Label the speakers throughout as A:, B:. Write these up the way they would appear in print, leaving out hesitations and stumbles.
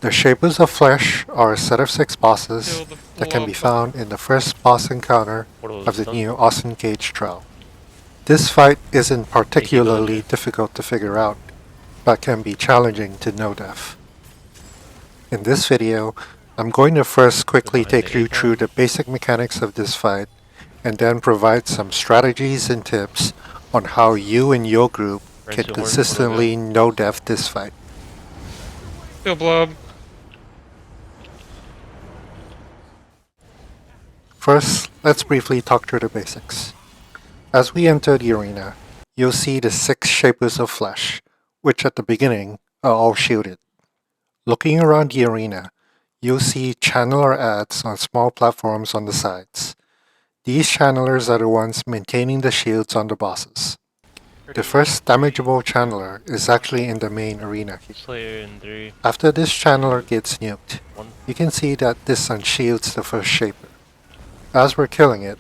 A: The Shapers of Flesh are a set of 6 bosses
B: Kill the
A: that can be
B: blob.
A: found in the first boss encounter
C: What are
A: of
C: those
A: the
C: done?
A: new Ossein Cage trial. This fight isn't
C: Hey, keep it
A: particularly
C: under.
A: difficult to figure out, but can be challenging to no death. In this video, I'm going to first quickly
C: Behind
A: take
C: the
A: you through
C: A-bomb.
A: the basic mechanics of this fight, and then provide some strategies and tips on how you and your group
C: Ran
A: can
C: to horn. What do I
A: consistently no-death this fight.
B: Kill blob.
A: First, let's briefly talk through the basics. As we enter the arena, you'll see the 6 Shapers of Flesh, which at the beginning are all shielded. Looking around the arena, you'll see channeler ads on small platforms on the sides. These channelers are the ones maintaining the shields on the bosses. The first damageable channeler is actually in the main arena here.
C: Slayer in 3.
A: After this channeler gets nuked,
C: 1.
A: you can see that this unshields the first Shaper. As we're killing it,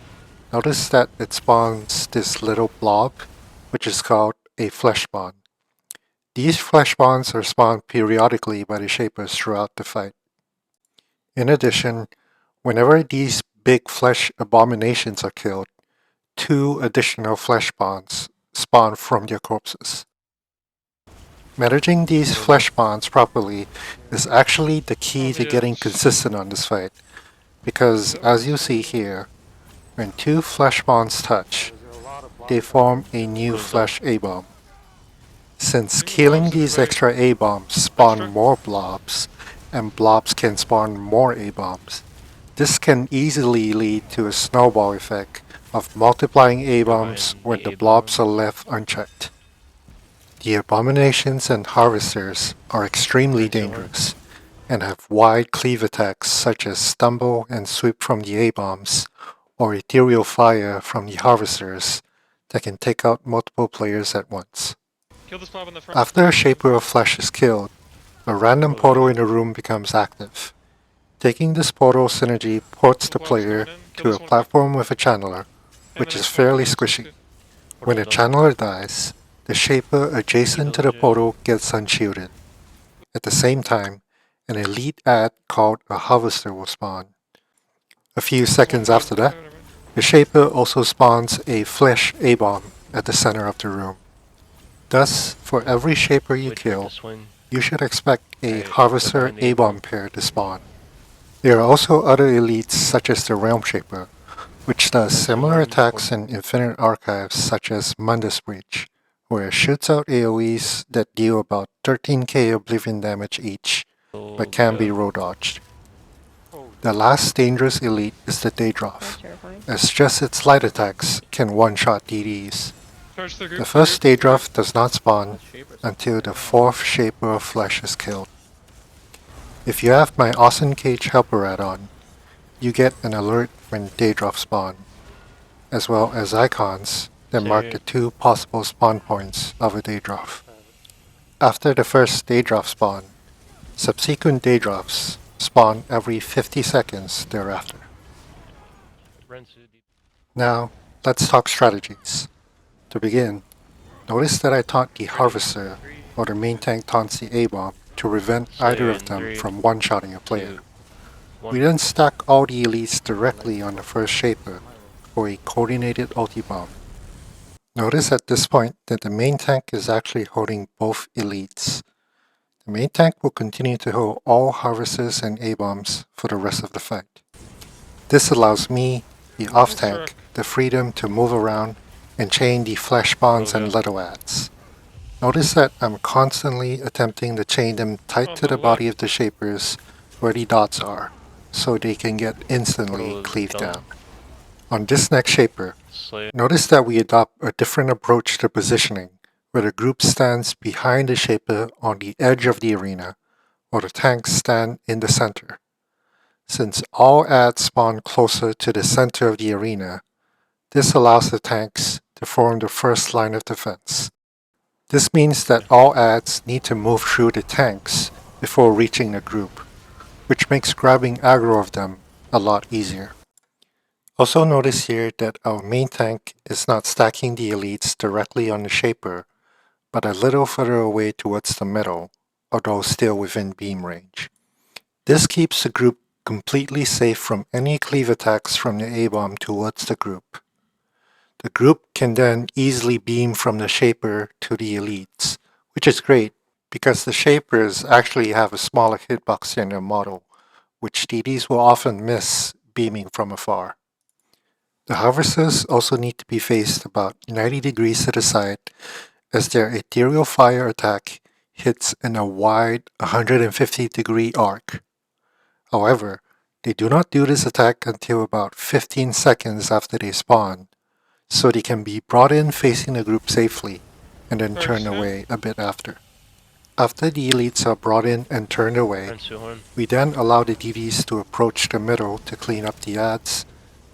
A: notice that it spawns this little blob, which is called a flesh spawn. These flesh spawns are spawned periodically by the Shapers throughout the fight. In addition, whenever these big flesh abominations are killed, 2 additional flesh spawns spawn from their corpses. Managing these flesh spawns properly is actually the key to getting consistent on this fight, because as you see here, when 2 flesh spawns touch, they form a new flesh A-bomb. Since killing these extra A-bombs spawn more blobs, and blobs can spawn more A-bombs, this can easily lead to a snowball effect of multiplying A-bombs when the blobs are left unchecked. The abominations and harvesters are extremely dangerous and have wide cleave attacks such as stumble and sweep from the A-bombs or ethereal fire from the harvesters that can take out multiple players at once.
B: Kill this blob in the front.
A: After a Shaper of Flesh is killed, a random portal in the room becomes active. Taking this portal synergy ports the player to a platform with a channeler, which is fairly squishy. When a channeler dies, the Shaper adjacent to the portal gets unshielded. At the same time, an elite ad called a Harvester will spawn. A few seconds after that, the Shaper also spawns a Flesh A-bomb at the center of the room. Thus, for every Shaper you kill, you should expect a Harvester A-bomb pair to spawn. There are also other elites such as the Realm Shaper, which does similar attacks in Infinite Archives such as Mundus Breach, where it shoots out AoEs that deal about 13k Oblivion damage each, but can be roll dodged. The last dangerous elite is the Daedroth, as just its light attacks can one-shot DDs. The first Daedroth does not spawn until the 4th Shaper of Flesh is killed. If you have my Ossein Cage helper add-on, you get an alert when Daedroth spawn, as well as icons that mark the 2 possible spawn points of a Daedroth. After the first Daedroth spawn, subsequent Daedroths spawn every 50 seconds thereafter. Now, let's talk strategies. To begin, notice that I taunt the Harvester, or the main tank taunts the A-bomb to prevent either of them from one-shotting a player. We then stack all the elites directly on the first Shaper for a coordinated ulti bomb. Notice at this point that the main tank is actually holding both elites. The main tank will continue to hold all Harvesters and A-bombs for the rest of the fight. This allows me, the off-tank, the freedom to move around and chain the flesh spawns and leto ads. Notice that I'm constantly attempting to chain them tight to the body of the Shapers where the dots are, so they can get instantly cleaved down. On this next Shaper, notice that we adopt a different approach to positioning, where the group stands behind the Shaper on the edge of the arena, while the tanks stand in the center. Since all ads spawn closer to the center of the arena, this allows the tanks to form the first line of defense. This means that all ads need to move through the tanks before reaching the group, which makes grabbing aggro of them a lot easier. Also notice here that our main tank is not stacking the elites directly on the Shaper, but a little further away towards the middle, although still within beam range. This keeps the group completely safe from any cleave attacks from the A-bomb towards the group. The group can then easily beam from the Shaper to the elites, which is great because the Shapers actually have a smaller hitbox in their model, which DDs will often miss beaming from afar. The Harvesters also need to be faced about 90 degrees to the side as their ethereal fire attack hits in a wide 150-degree arc. However, they do not do this attack until about 15 seconds after they spawn, so they can be brought in facing the group safely and then turned away a bit after. After the elites are brought in and turned away, we then allow the DDs to approach the middle to clean up the ads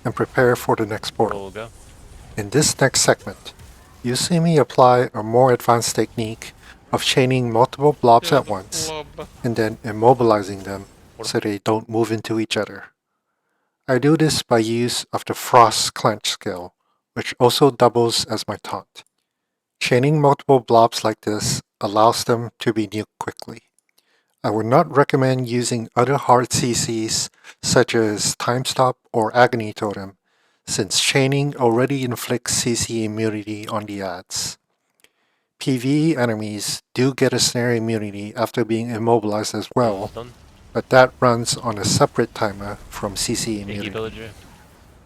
A: and prepare for the next portal. In this next segment, you see me apply a more advanced technique of chaining multiple blobs at once and then immobilizing them so they don't move into each other. I do this by use of the Frost Clench skill, which also doubles as my taunt. Chaining multiple blobs like this allows them to be nuked quickly. I would not recommend using other hard CCs such as Time Stop or Agony Totem, since chaining already inflicts CC immunity on the ads. PvE enemies do get a snare immunity after being immobilized as well, but that runs on a separate timer from CC immunity.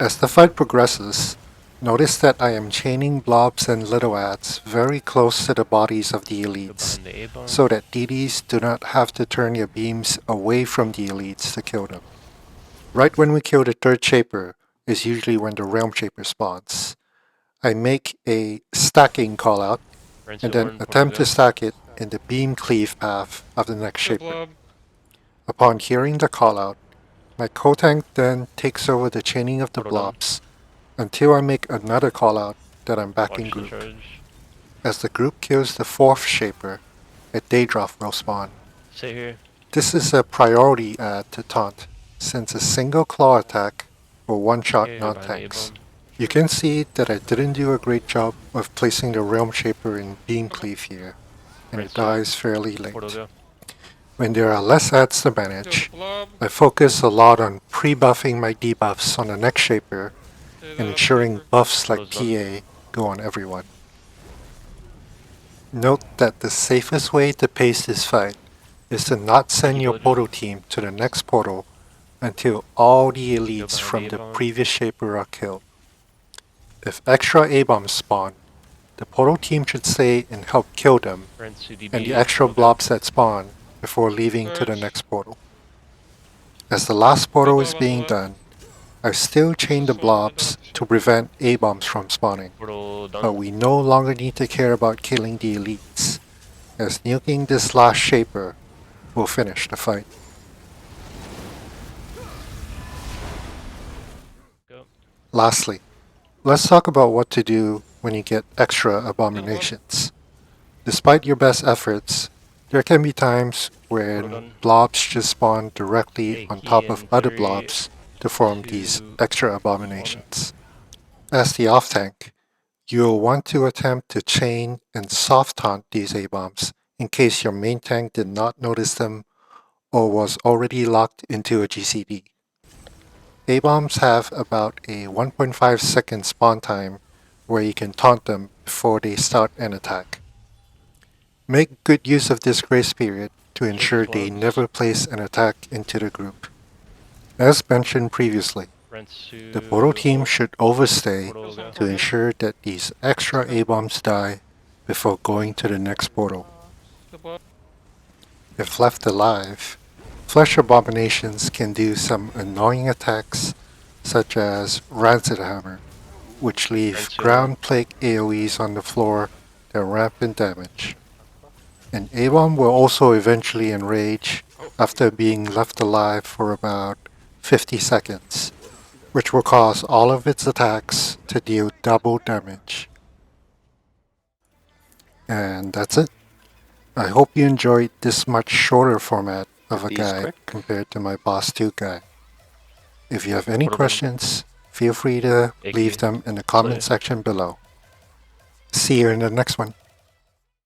A: As the fight progresses, notice that I am chaining blobs and little ads very close to the bodies of the elites, so that DDs do not have to turn their beams away from the elites to kill them. Right when we kill the third Shaper is usually when the Realm Shaper spawns. I make a stacking callout and then attempt to stack it in the beam cleave path of the next Shaper. Upon hearing the callout, my co-tank then takes over the chaining of the blobs until I make another callout that I'm back in group. As the group kills the fourth Shaper, a Daedroth will spawn. This is a priority ad to taunt, since a single claw attack will one-shot non-tanks. You can see that I didn't do a great job of placing the Realm Shaper in beam cleave here, and it dies fairly late. When there are less ads to manage, I focus a lot on pre-buffing my debuffs on the next Shaper and ensuring buffs like PA go on everyone. Note that the safest way to pace this fight is to not send your portal team to the next portal until all the elites from the previous Shaper are killed. If extra A-bombs spawn, the portal team should stay and help kill them, and the extra blobs that spawn before leaving to the next portal. As the last portal is being done, I still chain the blobs to prevent A-bombs from spawning, but we no longer need to care about killing the elites, as nuking this last Shaper will finish the fight. Lastly, let's talk about what to do when you get extra abominations. Despite your best efforts, there can be times when blobs just spawn directly on top of other blobs to form these extra abominations. As the off-tank, you will want to attempt to chain and soft taunt these A-bombs in case your main tank did not notice them or was already locked into a GCD. A-bombs have about a 1.5 second spawn time where you can taunt them before they start an attack. Make good use of this grace period to ensure they never place an attack into the group. As mentioned previously, the portal team should overstay to ensure that these extra A-bombs die before going to the next portal. If left alive, flesh abominations can do some annoying attacks such as Rancid Hammer, which leave ground plague AoEs on the floor that ramp in damage. An A-bomb will also eventually enrage after being left alive for about 50 seconds, which will cause all of its attacks to deal double damage. And that's it. I hope you enjoyed this much shorter format of a guide compared to my Boss 2 guide. If you have any questions, feel free to leave them in the comment section below. See you in the next one.